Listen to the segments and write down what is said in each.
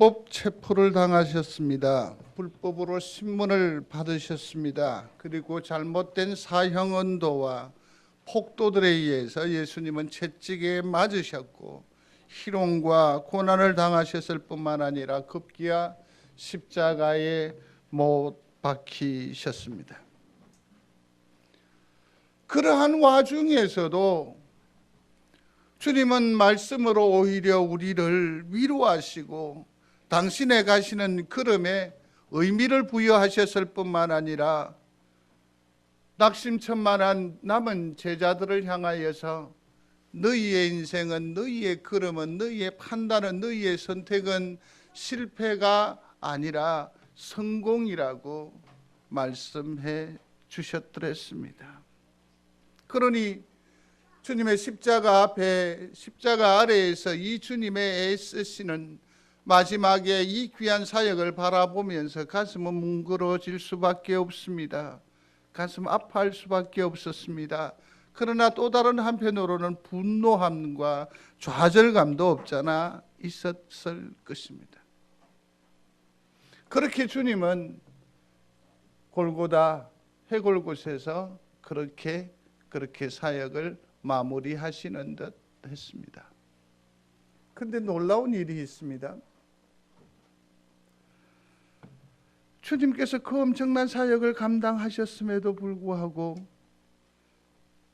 불법 체포를 당하셨습니다. 불법으로 신문을 받으셨습니다. 그리고 잘못된 사형 언도와 폭도들에 의해서 예수님은 채찍에 맞으셨고 희롱과 고난을 당하셨을 뿐만 아니라 급기야 십자가에 못 박히셨습니다. 그러한 와중에서도 주님은 말씀으로 오히려 우리를 위로하시고 당신의 가시는 걸음에 의미를 부여하셨을 뿐만 아니라 낙심천만한 남은 제자들을 향하여서 너희의 인생은, 너희의 걸음은, 너희의 판단은, 너희의 선택은 실패가 아니라 성공이라고 말씀해 주셨더랬습니다. 그러니 주님의 십자가 앞에, 십자가 아래에서 이 주님의 애쓰시는 마지막에 이 귀한 사역을 바라보면서 가슴은 뭉그러질 수밖에 없습니다. 가슴 아파할 수밖에 없었습니다. 그러나 또 다른 한편으로는 분노함과 좌절감도 없잖아 있었을 것입니다. 그렇게 주님은 골고다 해골곳에서 그렇게 사역을 마무리하시는 듯 했습니다. 그런데 놀라운 일이 있습니다. 주님께서 그 엄청난 사역을 감당하셨음에도 불구하고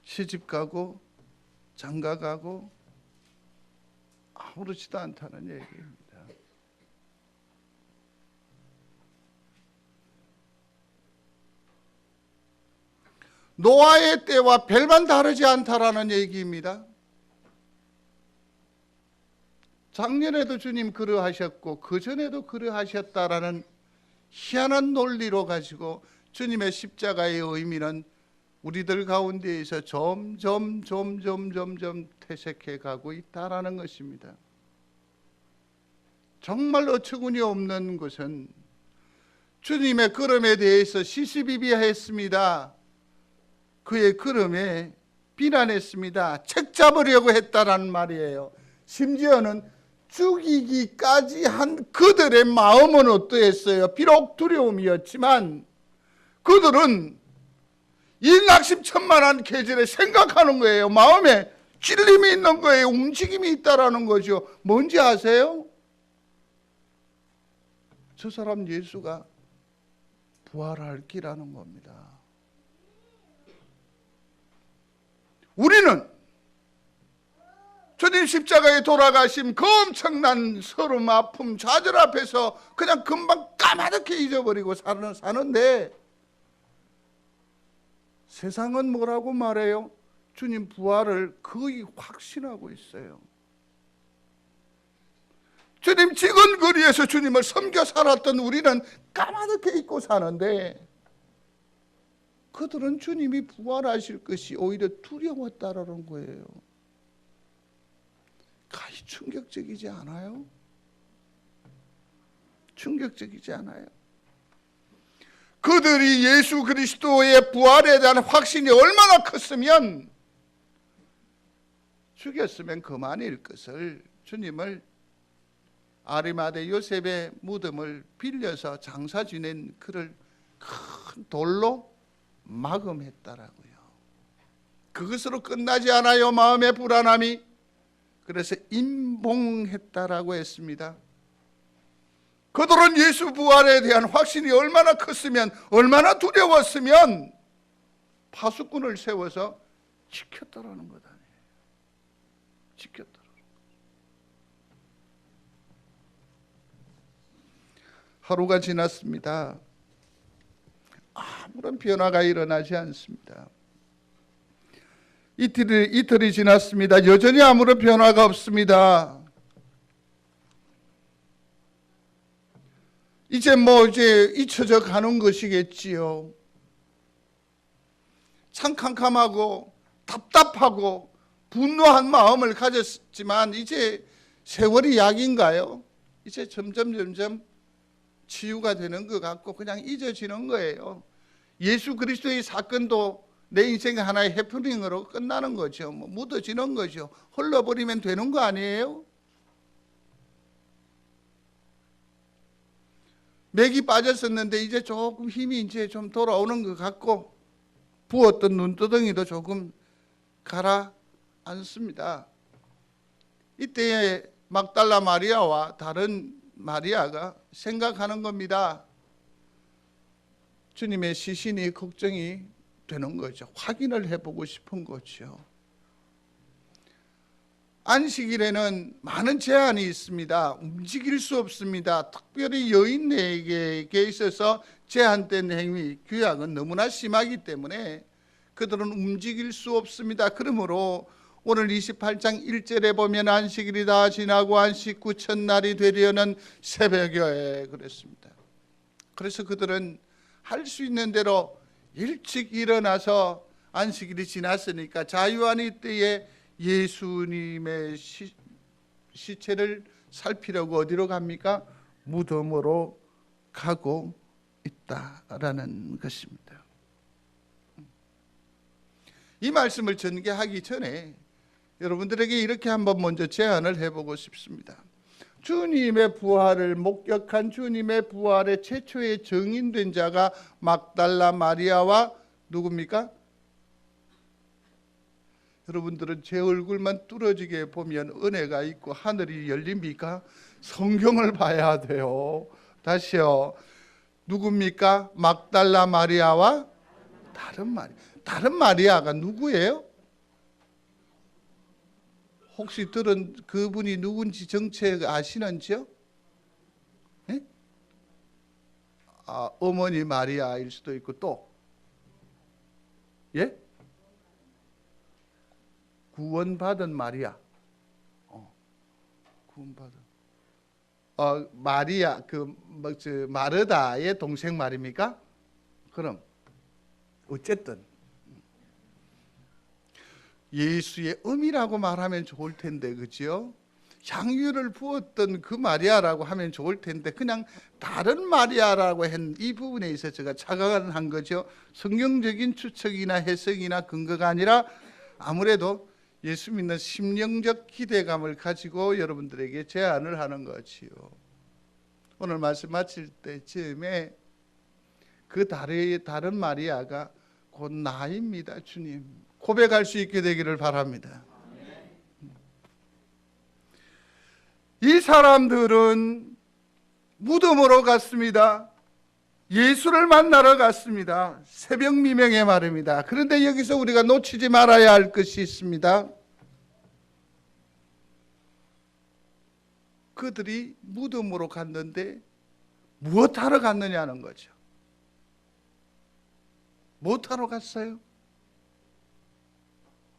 시집가고 장가가고 아무렇지도 않다는 얘기입니다. 노아의 때와 별반 다르지 않다라는 얘기입니다. 작년에도 주님 그러하셨고 그전에도 그러하셨다라는 희한한 논리로 가지고 주님의 십자가의 의미는 우리들 가운데에서 점점 퇴색해 가고 있다라는 것입니다. 정말 어처구니 없는 것은 주님의 걸음에 대해서 시시비비했습니다. 그의 걸음에 비난했습니다. 책 잡으려고 했다라는 말이에요. 심지어는 죽이기까지 한 그들의 마음은 어떠했어요? 비록 두려움이었지만 그들은 이 낙심천만한 계절에 생각하는 거예요. 마음에 찔림이 있는 거예요. 움직임이 있다라는 거죠. 뭔지 아세요? 저 사람 예수가 부활할 기라는 겁니다. 우리는 주님 십자가에 돌아가심 그 엄청난 서름, 아픔, 좌절 앞에서 그냥 금방 까마득히 잊어버리고 사는데 세상은 뭐라고 말해요? 주님 부활을 거의 확신하고 있어요. 주님 찍은 거리에서 주님을 섬겨 살았던 우리는 까마득히 잊고 사는데 그들은 주님이 부활하실 것이 오히려 두려웠다라는 거예요. 가히 충격적이지 않아요? 충격적이지 않아요? 그들이 예수 그리스도의 부활에 대한 확신이 얼마나 컸으면 죽였으면 그만일 것을 주님을 아리마대 요셉의 무덤을 빌려서 장사 지낸 그를 큰 돌로 마금했다라고요. 그것으로 끝나지 않아요. 마음의 불안함이. 그래서 임봉했다라고 했습니다. 그들은 예수 부활에 대한 확신이 얼마나 컸으면, 얼마나 두려웠으면 파수꾼을 세워서 지켰다라는 것 아니에요. 지켰다라는 것. 하루가 지났습니다. 아무런 변화가 일어나지 않습니다. 이틀이 지났습니다. 여전히 아무런 변화가 없습니다. 이제 잊혀져 가는 것이겠지요. 참 캄캄하고 답답하고 분노한 마음을 가졌지만 이제 세월이 약인가요? 이제 점점 치유가 되는 것 같고 그냥 잊어지는 거예요. 예수 그리스도의 사건도 내 인생의 하나의 해프닝으로 끝나는 거죠. 묻어지는 거죠. 흘러버리면 되는 거 아니에요? 맥이 빠졌었는데 이제 조금 힘이 이제 좀 돌아오는 것 같고 부었던 눈두덩이도 조금 가라앉습니다. 이때에 막달라 마리아와 다른 마리아가 생각하는 겁니다. 주님의 시신이 걱정이 되는 거죠. 확인을 해보고 싶은 거죠. 안식일에는 많은 제한이 있습니다. 움직일 수 없습니다. 특별히 여인에게 있어서 제한된 행위, 규약은 너무나 심하기 때문에 그들은 움직일 수 없습니다. 그러므로 오늘 28장 1절에 보면 안식일이 다 지나고 안식 후 첫날이 되려는 새벽에 그랬습니다. 그래서 그들은 할 수 있는 대로 일찍 일어나서 안식일이 지났으니까 자유한 때에 예수님의 시체를 살피려고 어디로 갑니까? 무덤으로 가고 있다라는 것입니다. 이 말씀을 전개하기 전에 여러분들에게 이렇게 한번 먼저 제안을 해보고 싶습니다. 주님의 부활을 목격한 주님의 부활의 최초의 증인된 자가 막달라 마리아와 누굽니까? 여러분들은 제 얼굴만 뚫어지게 보면 은혜가 있고 하늘이 열립니까? 성경을 봐야 돼요. 다시요. 누굽니까? 막달라 마리아와 다른 마리아. 다른 마리아가 누구예요? 혹시 들은 그분이 누군지 정체 아시는지요? 네? 어머니 마리아일 수도 있고 또 예? 구원받은 마리아. 구원받은. 마리아 마르다의 동생 말입니까? 그럼 어쨌든 예수의 어미라고 말하면 좋을 텐데, 그죠? 향유를 부었던 그 마리아라고 하면 좋을 텐데 그냥 다른 마리아라고 한 이 부분에 있어서 제가 착각을 한 거죠. 성경적인 추측이나 해석이나 근거가 아니라 아무래도 예수 믿는 심령적 기대감을 가지고 여러분들에게 제안을 하는 거지요. 오늘 말씀 마칠 때쯤에 그 다른 마리아가 곧 나입니다. 주님 고백할 수 있게 되기를 바랍니다. 이 사람들은 무덤으로 갔습니다. 예수를 만나러 갔습니다. 새벽 미명의 말입니다. 그런데 여기서 우리가 놓치지 말아야 할 것이 있습니다. 그들이 무덤으로 갔는데 무엇하러 갔느냐는 거죠. 무엇하러 갔어요?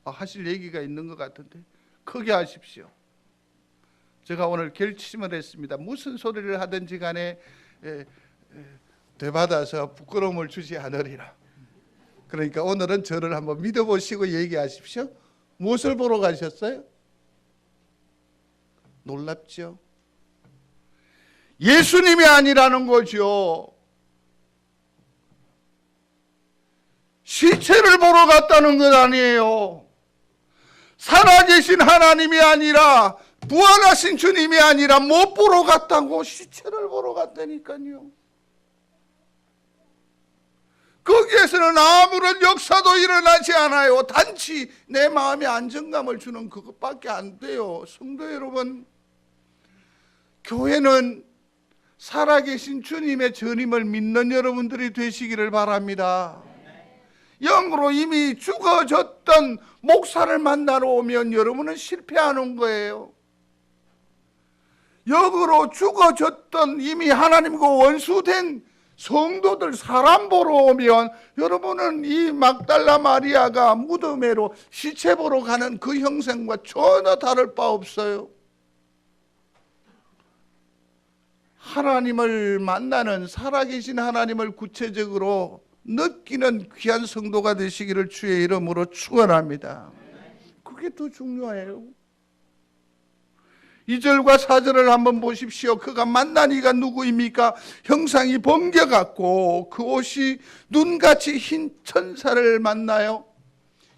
하실 얘기가 있는 것 같은데 크게 하십시오. 제가 오늘 결심을 했습니다. 무슨 소리를 하든지 간에 되받아서 부끄러움을 주지 않으리라. 그러니까 오늘은 저를 한번 믿어보시고 얘기하십시오. 무엇을 보러 가셨어요? 놀랍죠? 예수님이 아니라는 거죠. 시체를 보러 갔다는 것 아니에요. 살아계신 하나님이 아니라 부활하신 주님이 아니라 못 보러 갔다고? 시체를 보러 갔다니까요. 거기에서는 아무런 역사도 일어나지 않아요. 단지 내 마음에 안정감을 주는 그것밖에 안 돼요. 성도 여러분, 교회는 살아계신 주님의 전임을 믿는 여러분들이 되시기를 바랍니다. 영으로 이미 죽어졌던 목사를 만나러 오면 여러분은 실패하는 거예요. 영으로 죽어졌던 이미 하나님과 원수된 성도들 사람 보러 오면 여러분은 이 막달라 마리아가 무덤에로 시체 보러 가는 그 형상과 전혀 다를 바 없어요. 하나님을 만나는 살아계신 하나님을 구체적으로 느끼는 귀한 성도가 되시기를 주의 이름으로 축원합니다. 그게 더 중요해요. 2절과 4절을 한번 보십시오. 그가 만난 이가 누구입니까? 형상이 번개 같고 그 옷이 눈같이 흰 천사를 만나요.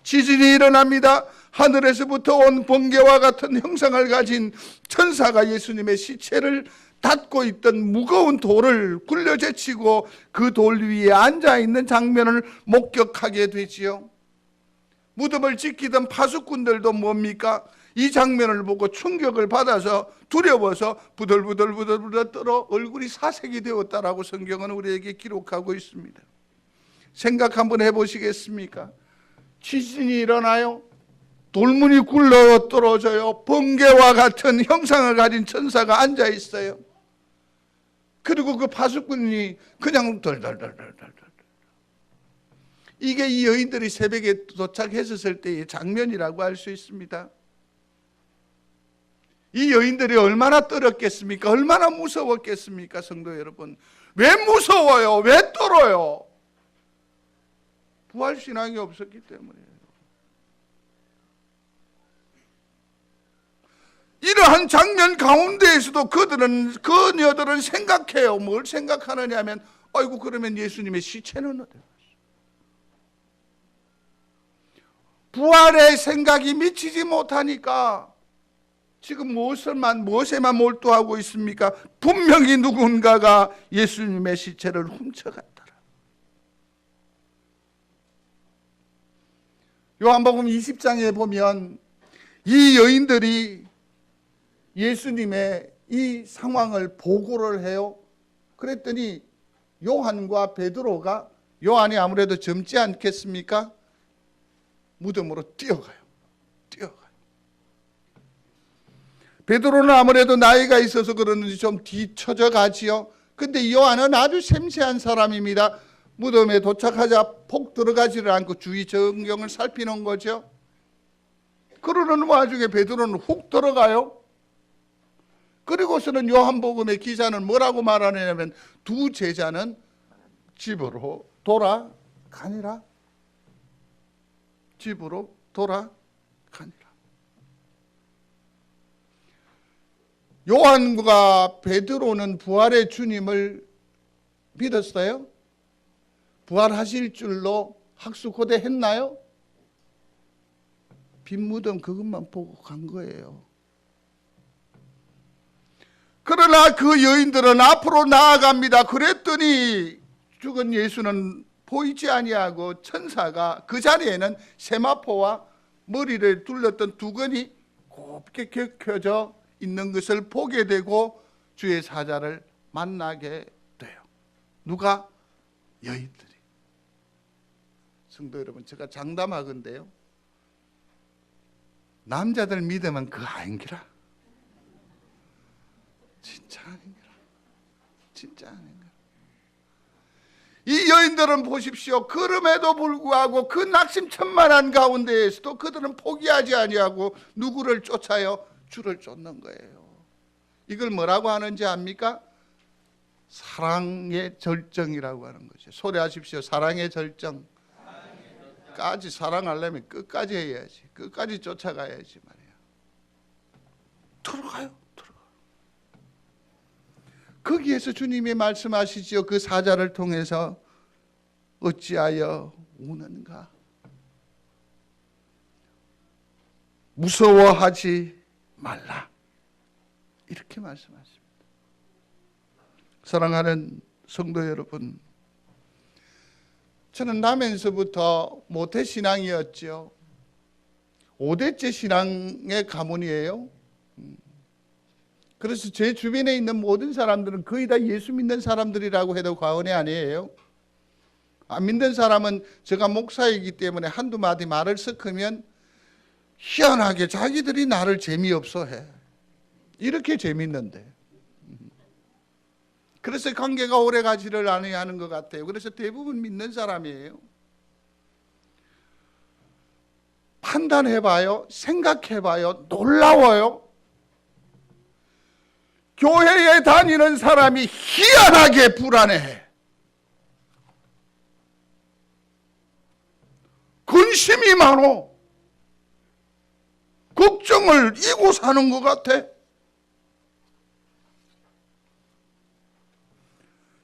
지진이 일어납니다. 하늘에서부터 온 번개와 같은 형상을 가진 천사가 예수님의 시체를 닫고 있던 무거운 돌을 굴려제치고 그 돌 위에 앉아있는 장면을 목격하게 되지요. 무덤을 지키던 파수꾼들도 뭡니까? 이 장면을 보고 충격을 받아서 두려워서 부들부들 떨어 얼굴이 사색이 되었다라고 성경은 우리에게 기록하고 있습니다. 생각 한번 해보시겠습니까? 지진이 일어나요. 돌문이 굴러 떨어져요. 번개와 같은 형상을 가진 천사가 앉아 있어요. 그리고 그 파수꾼이 그냥 덜덜덜덜덜. 이게 이 여인들이 새벽에 도착했을 때의 장면이라고 할 수 있습니다. 이 여인들이 얼마나 떨었겠습니까? 얼마나 무서웠겠습니까? 성도 여러분, 왜 무서워요? 왜 떨어요? 부활신앙이 없었기 때문이에요. 이러한 장면 가운데에서도 그녀들은 생각해요. 뭘 생각하느냐 하면, 아이고, 그러면 예수님의 시체는 어디 갔어? 부활의 생각이 미치지 못하니까 지금 무엇에만 몰두하고 있습니까? 분명히 누군가가 예수님의 시체를 훔쳐갔더라. 요한복음 20장에 보면 이 여인들이 예수님의 이 상황을 보고를 해요. 그랬더니 요한과 베드로가, 요한이 아무래도 젊지 않겠습니까? 무덤으로 뛰어가요. 베드로는 아무래도 나이가 있어서 그러는지 좀 뒤처져 가지요. 근데 요한은 아주 섬세한 사람입니다. 무덤에 도착하자 폭 들어가지를 않고 주위 전경을 살피는 거죠. 그러는 와중에 베드로는 훅 들어가요. 그리고서는 요한복음의 기자는 뭐라고 말하냐면 두 제자는 집으로 돌아가니라. 집으로 돌아가니라. 요한과 베드로는 부활의 주님을 믿었어요? 부활하실 줄로 학수고대했나요? 빈 무덤 그것만 보고 간 거예요. 그러나 그 여인들은 앞으로 나아갑니다. 그랬더니 죽은 예수는 보이지 아니하고 천사가 그 자리에는 세마포와 머리를 둘렀던 두건이 곱게 겹쳐져 있는 것을 보게 되고 주의 사자를 만나게 돼요. 누가? 여인들이. 성도 여러분, 제가 장담하건대요, 남자들 믿으면 그거 아닌기라. 진짜 아닌기라. 진짜 아닌기라. 이 여인들은 보십시오. 그럼에도 불구하고 그 낙심천만한 가운데에서도 그들은 포기하지 아니하고 누구를 쫓아요? 주를 쫓는 거예요. 이걸 뭐라고 하는지 압니까? 사랑의 절정이라고 하는 거죠. 소리하십시오. 사랑의 절정. 까지 사랑하려면 끝까지 해야지. 끝까지 쫓아가야지 말이야. 들어가요. 거기에서 주님이 말씀하시지요. 그 사자를 통해서 어찌하여 우는가? 무서워하지 말라. 이렇게 말씀하십니다. 사랑하는 성도 여러분, 저는 나면서부터 모태신앙이었죠. 5대째 신앙의 가문이에요. 그래서 제 주변에 있는 모든 사람들은 거의 다 예수 믿는 사람들이라고 해도 과언이 아니에요. 안 믿는 사람은 제가 목사이기 때문에 한두 마디 말을 섞으면 희한하게 자기들이 나를 재미없어 해. 이렇게 재밌는데. 그래서 관계가 오래 가지를 않아야 하는 것 같아요. 그래서 대부분 믿는 사람이에요. 판단해봐요. 생각해봐요. 놀라워요. 교회에 다니는 사람이 희한하게 불안해해. 근심이 많어. 걱정을 이고 사는 것 같아.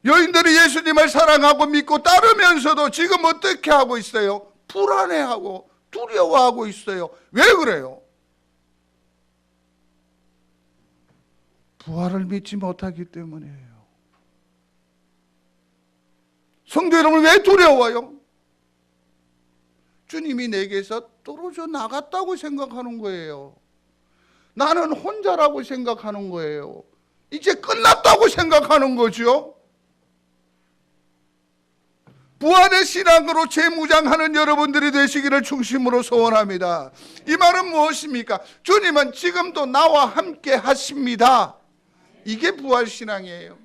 여인들이 예수님을 사랑하고 믿고 따르면서도 지금 어떻게 하고 있어요? 불안해하고 두려워하고 있어요. 왜 그래요? 부활을 믿지 못하기 때문이에요. 성도 여러분, 왜 두려워요? 주님이 내게서 떨어져 나갔다고 생각하는 거예요. 나는 혼자라고 생각하는 거예요. 이제 끝났다고 생각하는 거죠. 부활의 신앙으로 재무장하는 여러분들이 되시기를 중심으로 소원합니다. 이 말은 무엇입니까? 주님은 지금도 나와 함께 하십니다. 이게 부활 신앙이에요.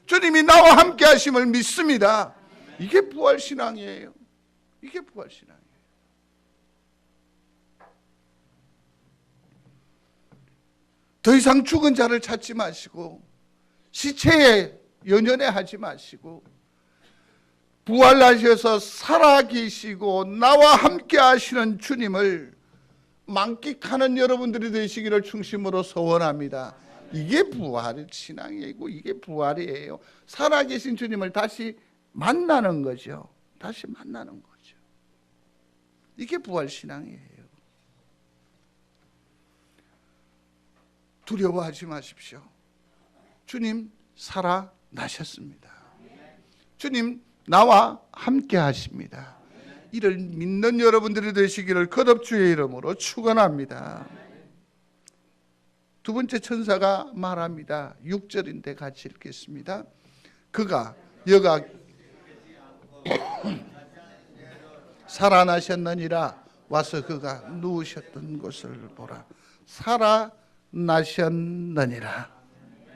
주님이 나와 함께 하심을 믿습니다. 이게 부활 신앙이에요. 이게 부활 신앙이에요. 더 이상 죽은 자를 찾지 마시고 시체에 연연해하지 마시고 부활하셔서 살아계시고 나와 함께 하시는 주님을 만끽하는 여러분들이 되시기를 중심으로 소원합니다. 이게 부활 신앙이고 이게 부활이에요. 살아계신 주님을 다시 만나는 거죠. 다시 만나는 거죠. 이게 부활 신앙이에요. 두려워하지 마십시오. 주님 살아나셨습니다. 주님 나와 함께 하십니다. 이를 믿는 여러분들이 되시기를 거듭 주의 이름으로 축원합니다. 두 번째 천사가 말합니다. 6절인데 같이 읽겠습니다. 그가 여가 살아나셨느니라. 와서 그가 누우셨던 곳을 보라. 살아나셨느니라.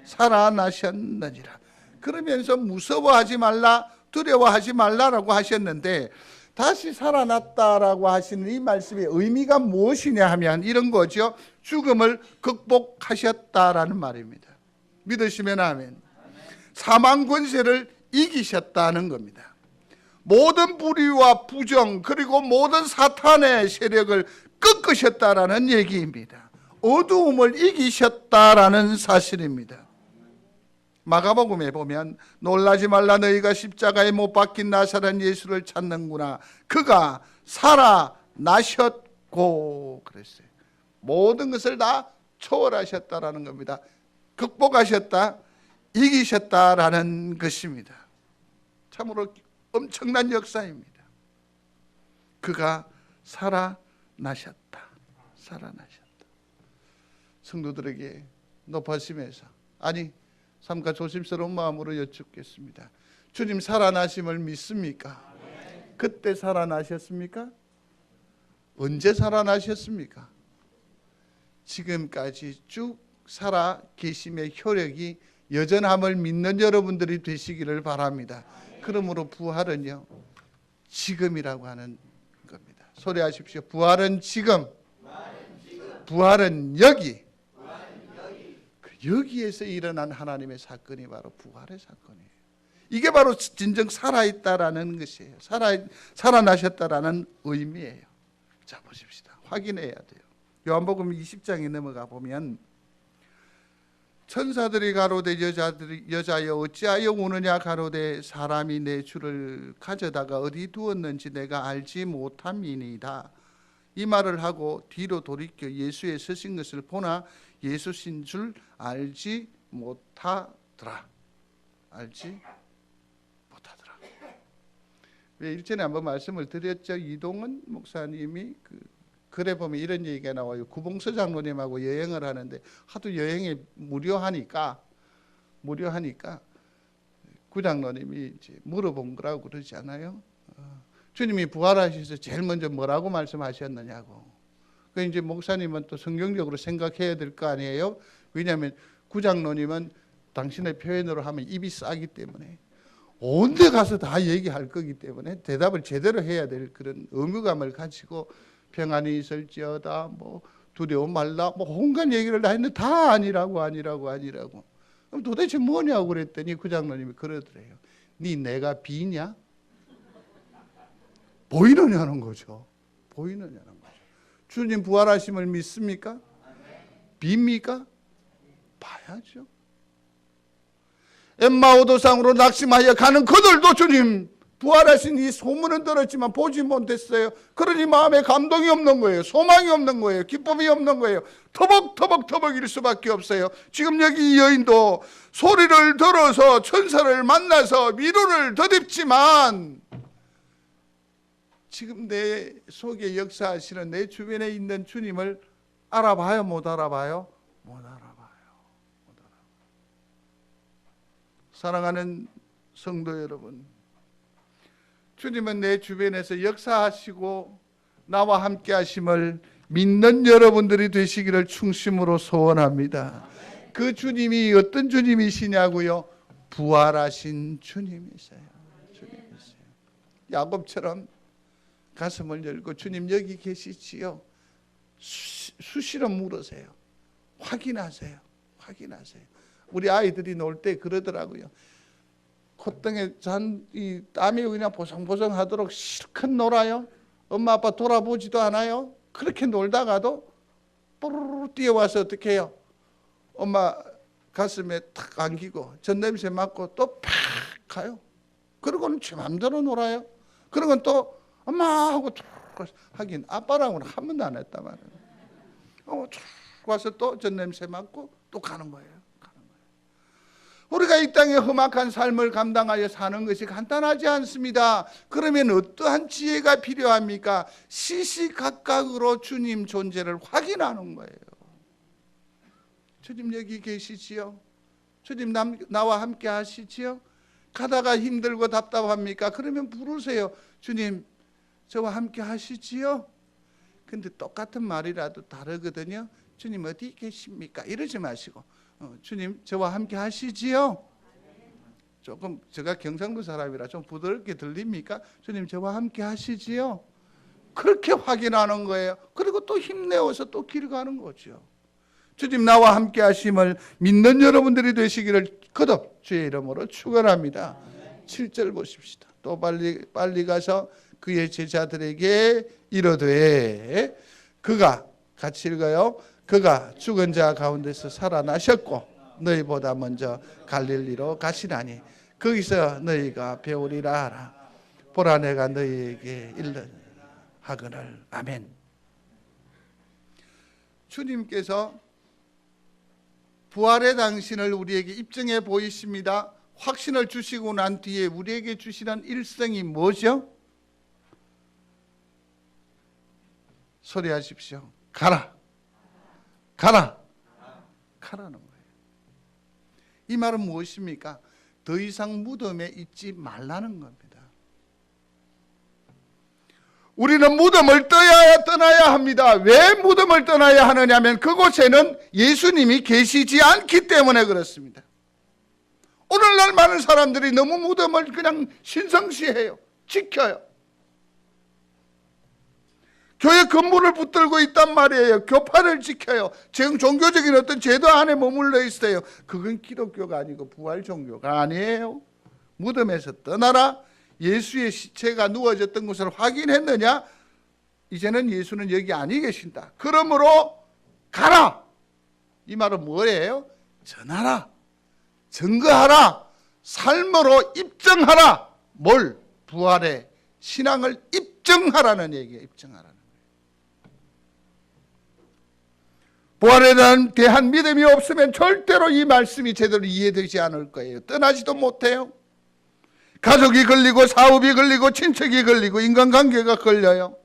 살아나셨느니라. 그러면서 무서워하지 말라, 두려워하지 말라라고 하셨는데, 다시 살아났다라고 하시는 이 말씀의 의미가 무엇이냐 하면 이런 거죠. 죽음을 극복하셨다라는 말입니다. 믿으시면 아멘. 사망 권세를 이기셨다는 겁니다. 모든 불의와 부정 그리고 모든 사탄의 세력을 꺾으셨다라는 얘기입니다. 어두움을 이기셨다라는 사실입니다. 마가복음에 보면 놀라지 말라, 너희가 십자가에 못 박힌 나사렛 예수를 찾는구나. 그가 살아나셨고 그랬어요. 모든 것을 다 초월하셨다라는 겁니다. 극복하셨다, 이기셨다라는 것입니다. 참으로 엄청난 역사입니다. 그가 살아나셨다. 살아나셨다. 성도들에게 높아지면서, 아니 삼가 조심스러운 마음으로 여쭙겠습니다. 주님 살아나심을 믿습니까? 그때 살아나셨습니까? 언제 살아나셨습니까? 지금까지 쭉 살아 계심의 효력이 여전함을 믿는 여러분들이 되시기를 바랍니다. 그러므로 부활은요, 지금이라고 하는 겁니다. 소리하십시오. 부활은 지금. 부활은 여기. 여기에서 일어난 하나님의 사건이 바로 부활의 사건이에요. 이게 바로 진정 살아있다라는 것이에요. 살아나셨다라는 의미예요. 자, 보십시다. 확인해야 돼요. 요한복음 20장에 넘어가 보면 천사들이 가로되 여자여 어찌하여 우느냐 가로되 사람이 내 주를 가져다가 어디 두었는지 내가 알지 못함이니이다. 이 말을 하고 뒤로 돌이켜 예수의 서신 것을 보나 예수신 줄 알지 못하더라. 알지 못하더라. 왜 일전에 한번 말씀을 드렸죠. 이동은 목사님이 글에 보면 이런 얘기가 나와요. 구봉서 장로님하고 여행을 하는데 하도 여행이 무료하니까 구장로님이 이제 물어본 거라고 그러지 않아요? 주님이 부활하셔서 제일 먼저 뭐라고 말씀하셨느냐고. 그 이제 목사님은 또 성경적으로 생각해야 될 거 아니에요? 왜냐하면 구장로님은 당신의 표현으로 하면 입이 싸기 때문에 온 데 가서 다 얘기할 거기 때문에 대답을 제대로 해야 될 그런 의무감을 가지고 평안이 있을지어다, 뭐 두려움 말라, 뭐 온갖 얘기를 다 했는데 다 아니라고. 그럼 도대체 뭐냐고 그랬더니 구장로님이 그러더래요. 네 내가 비냐? 보이느냐는 거죠. 보이느냐는 거죠. 주님 부활하심을 믿습니까? 빕니까? 봐야죠. 엠마오 도상으로 낙심하여 가는 그들도 주님 부활하신 이 소문은 들었지만 보지 못했어요. 그러니 마음에 감동이 없는 거예요. 소망이 없는 거예요. 기쁨이 없는 거예요. 터벅터벅터벅일 수밖에 없어요. 지금 여기 이 여인도 소리를 들어서 천사를 만나서 위로를 더듬지만 지금 내 속에 역사하시는 내 주변에 있는 주님을 알아봐요? 못 알아봐요? 못 알아봐요. 사랑하는 성도 여러분, 주님은 내 주변에서 역사하시고 나와 함께 하심을 믿는 여러분들이 되시기를 충심으로 소원합니다. 그 주님이 어떤 주님이시냐고요? 부활하신 주님이세요. 주님이세요. 야곱처럼 가슴을 열고 주님 여기 계시지요? 수시로 물으세요. 확인하세요. 확인하세요. 우리 아이들이 놀 때 그러더라고요. 콧등에 이 땀이 그냥 보송보송하도록 실컷 놀아요. 엄마 아빠 돌아보지도 않아요. 그렇게 놀다가도 뽀르르 뛰어와서 어떻게 해요? 엄마 가슴에 탁 안기고 전냄새 맡고 또 팍 가요. 그러고는 제 맘대로 놀아요. 그러고는 또 엄마 하고 하긴 아빠랑은 한 번도 안 했단 말이에요. 쭉 와서 또 전냄새 맡고 또 가는 거예요. 우리가 이 땅에 험악한 삶을 감당하여 사는 것이 간단하지 않습니다. 그러면 어떠한 지혜가 필요합니까? 시시각각으로 주님 존재를 확인하는 거예요. 주님 여기 계시지요? 주님 나와 함께 하시지요? 가다가 힘들고 답답합니까? 그러면 부르세요. 주님 저와 함께 하시지요? 근데 똑같은 말이라도 다르거든요. 주님 어디 계십니까? 이러지 마시고 주님 저와 함께 하시지요? 조금 제가 경상도 사람이라 좀 부드럽게 들립니까? 주님 저와 함께 하시지요? 그렇게 확인하는 거예요. 그리고 또 힘내어서 또 길 가는 거죠. 주님 나와 함께 하심을 믿는 여러분들이 되시기를 거듭 주의 이름으로 축원합니다. 7절 보십시다. 또 빨리 가서 그의 제자들에게 이르되 그가 같이 읽어요. 그가 죽은 자 가운데서 살아나셨고 너희보다 먼저 갈릴리로 가시나니 거기서 너희가 배우리라 하라. 보라 내가 너희에게 하거늘. 아멘. 주님께서 부활의 당신을 우리에게 입증해 보이십니다. 확신을 주시고 난 뒤에 우리에게 주시는 일성이 뭐죠? 소리하십시오. 가라. 가라. 가라는 거예요. 이 말은 무엇입니까? 더 이상 무덤에 있지 말라는 겁니다. 우리는 무덤을 떠나야 합니다. 왜 무덤을 떠나야 하느냐면 그곳에는 예수님이 계시지 않기 때문에 그렇습니다. 오늘날 많은 사람들이 너무 무덤을 그냥 신성시해요. 지켜요. 교회 건물을 붙들고 있단 말이에요. 교파를 지켜요. 종교적인 어떤 제도 안에 머물러 있어요. 그건 기독교가 아니고 부활 종교가 아니에요. 무덤에서 떠나라. 예수의 시체가 누워졌던 것을 확인했느냐? 이제는 예수는 여기 아니 계신다. 그러므로 가라. 이 말은 뭐예요? 전하라. 증거하라. 삶으로 입증하라. 뭘? 부활의 신앙을 입증하라는 얘기예요. 입증하라는 거예요. 부활에 대한 믿음이 없으면 절대로 이 말씀이 제대로 이해되지 않을 거예요. 떠나지도 못해요. 가족이 걸리고 사업이 걸리고 친척이 걸리고 인간관계가 걸려요.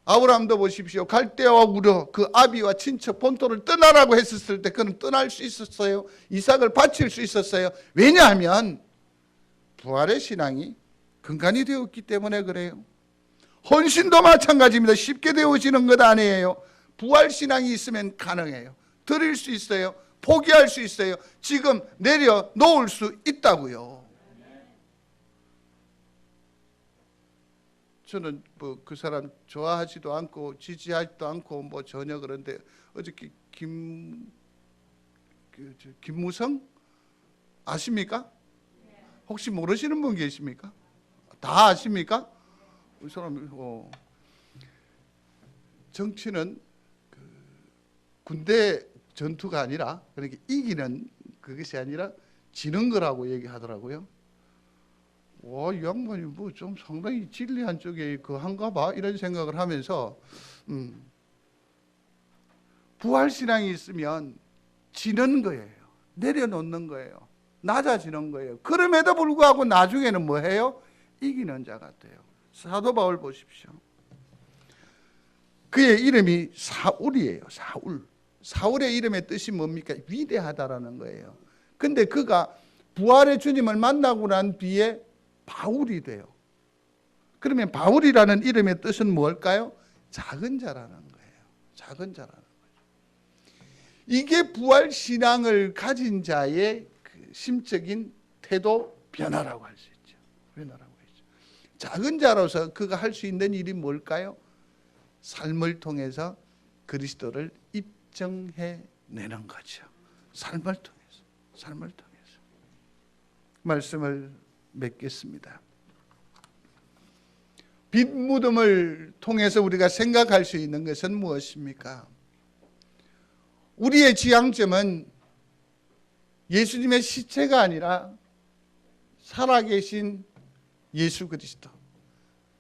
아브라함도 보십시오. 갈대아와 우르 그 아비와 친척 본토를 떠나라고 했었을 때 그는 떠날 수 있었어요. 이삭을 바칠 수 있었어요. 왜냐하면 부활의 신앙이 근간이 되었기 때문에 그래요. 헌신도 마찬가지입니다. 쉽게 되어지는 것 아니에요. 부활 신앙이 있으면 가능해요. 드릴 수 있어요. 포기할 수 있어요. 지금 내려놓을 수 있다고요. 저는 뭐 그 사람 좋아하지도 않고 지지하지도 않고 뭐 전혀 그런데 어저께 김무성 아십니까? 혹시 모르시는 분 계십니까? 다 아십니까? 이 사람 정치는 군대 전투가 아니라 그러니까 이기는 그것이 아니라 지는 거라고 얘기하더라고요. 이 양반이 뭐 좀 상당히 진리한 쪽에 한가 봐 이런 생각을 하면서 부활신앙이 있으면 지는 거예요. 내려놓는 거예요. 낮아지는 거예요. 그럼에도 불구하고 나중에는 뭐 해요? 이기는 자가 돼요. 사도 바울 보십시오. 그의 이름이 사울이에요. 사울의 이름의 뜻이 뭡니까? 위대하다라는 거예요. 근데 그가 부활의 주님을 만나고 난 뒤에 바울이 돼요. 그러면 바울이라는 이름의 뜻은 뭘까요? 작은 자라는 거예요. 작은 자라는 거예요. 이게 부활 신앙을 가진 자의 그 심적인 태도 변화라고 할 수 있죠. 변화라고 했죠. 작은 자로서 그가 할 수 있는 일이 뭘까요? 삶을 통해서 그리스도를 입증해 내는 거죠. 삶을 통해서 말씀을 맺겠습니다. 빛 무덤을 통해서 우리가 생각할 수 있는 것은 무엇입니까? 우리의 지향점은 예수님의 시체가 아니라 살아계신 예수 그리스도,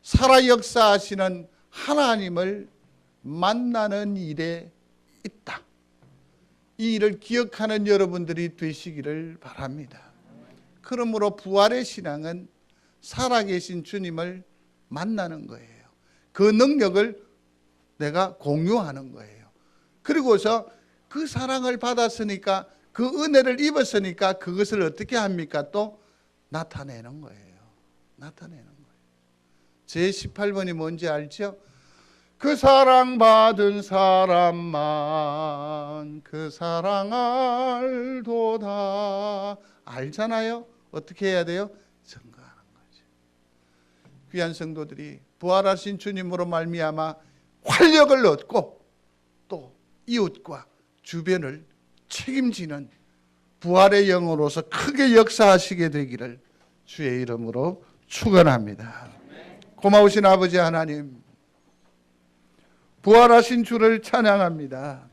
살아 역사하시는 하나님을 만나는 일에 있다. 이 일을 기억하는 여러분들이 되시기를 바랍니다. 그러므로 부활의 신앙은 살아계신 주님을 만나는 거예요. 그 능력을 내가 공유하는 거예요. 그리고서 그 사랑을 받았으니까, 그 은혜를 입었으니까 그것을 어떻게 합니까? 또 나타내는 거예요. 나타내는 거예요. 제 18번이 뭔지 알죠? 그 사랑받은 사람만 그 사랑 알도다. 알잖아요? 어떻게 해야 돼요? 증거하는 거죠. 귀한 성도들이 부활하신 주님으로 말미암아 활력을 얻고 또 이웃과 주변을 책임지는 부활의 영으로서 크게 역사하시게 되기를 주의 이름으로 축원합니다. 고마우신 아버지 하나님, 부활하신 주를 찬양합니다.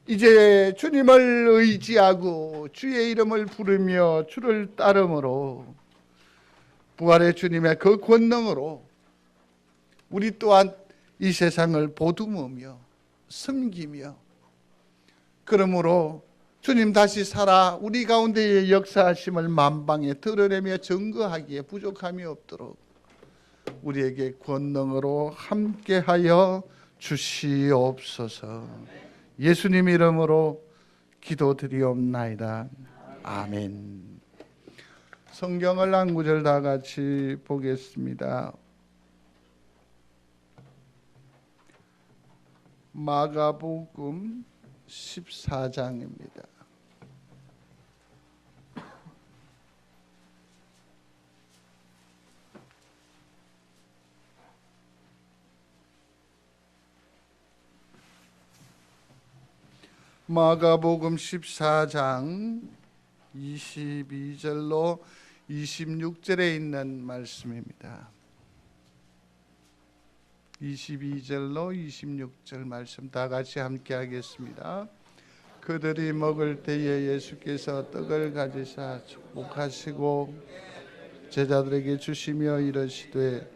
이제 주님을 의지하고 주의 이름을 부르며 주를 따름으로 부활의 주님의 그 권능으로 우리 또한 이 세상을 보듬으며 섬기며, 그러므로 주님 다시 살아 우리 가운데의 역사하심을 만방에 드러내며 증거하기에 부족함이 없도록 우리에게 권능으로 함께하여 주시옵소서. 예수님 이름으로 기도드리옵나이다. 아멘. 성경을 한 구절 다 같이 보겠습니다. 마가복음 14장입니다. 마가복음 14장 22절로 26절에 있는 말씀입니다. 22절로 26절 말씀 다 같이 함께 하겠습니다. 그들이 먹을 때에 예수께서 떡을 가지사 축복하시고 제자들에게 주시며 이르시되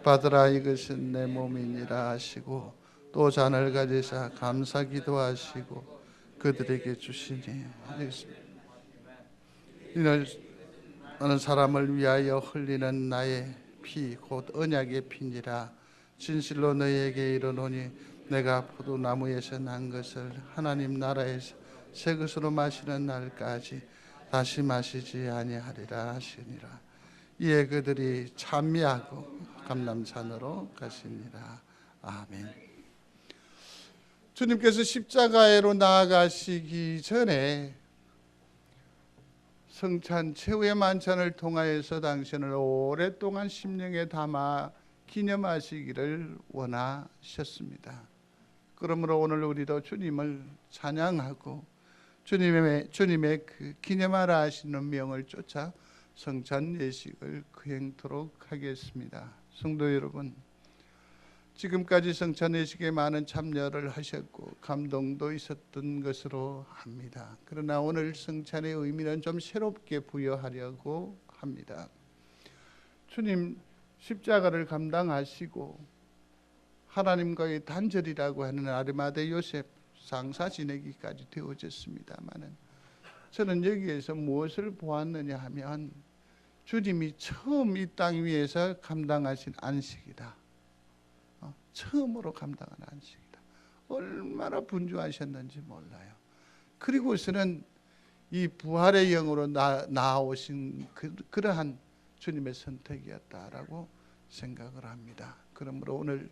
받으라, 이것은 내 몸이니라 하시고 또 잔을 가지사 감사 기도하시고 그들에게 주시니 이는 어느 사람을 위하여 흘리는 나의 피 곧 언약의 피니라. 진실로 너희에게 이르노니 내가 포도나무에서 난 것을 하나님 나라에서 새 것으로 마시는 날까지 다시 마시지 아니하리라 하시니라. 이에 그들이 찬미하고 감람산으로 가시니라. 아멘. 주님께서 십자가로 나아가시기 전에 성찬 최후의 만찬을 통하여서 당신을 오랫동안 심령에 담아 기념하시기를 원하셨습니다. 그러므로 오늘 우리도 주님을 찬양하고 주님의 그 기념하라 하시는 명을 쫓아 성찬 예식을 거행토록 하겠습니다. 성도 여러분, 지금까지 성찬 예식에 많은 참여를 하셨고 감동도 있었던 것으로 합니다. 그러나 오늘 성찬의 의미는 좀 새롭게 부여하려고 합니다. 주님 십자가를 감당하시고 하나님과의 단절이라고 하는 아리마대 요셉 상사 지내기까지 되어졌습니다마는 저는 여기에서 무엇을 보았느냐 하면 주님이 처음 이 땅 위에서 감당하신 안식이다. 처음으로 감당한 안식이다. 얼마나 분주하셨는지 몰라요. 그리고서는 이 부활의 영으로 나아오신 그러한 주님의 선택이었다라고 생각을 합니다. 그러므로 오늘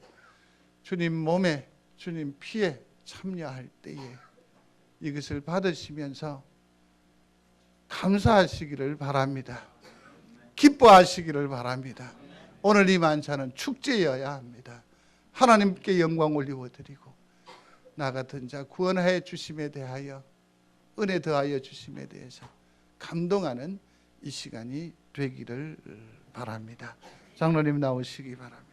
주님 몸에 주님 피에 참여할 때에 이것을 받으시면서 감사하시기를 바랍니다. 기뻐하시기를 바랍니다. 오늘 이 만찬은 축제여야 합니다. 하나님께 영광 올려드리고 나 같은 자 구원하여 주심에 대하여 은혜 더하여 주심에 대해서 감동하는 이 시간이 되기를 바랍니다. 장로님 나오시기 바랍니다.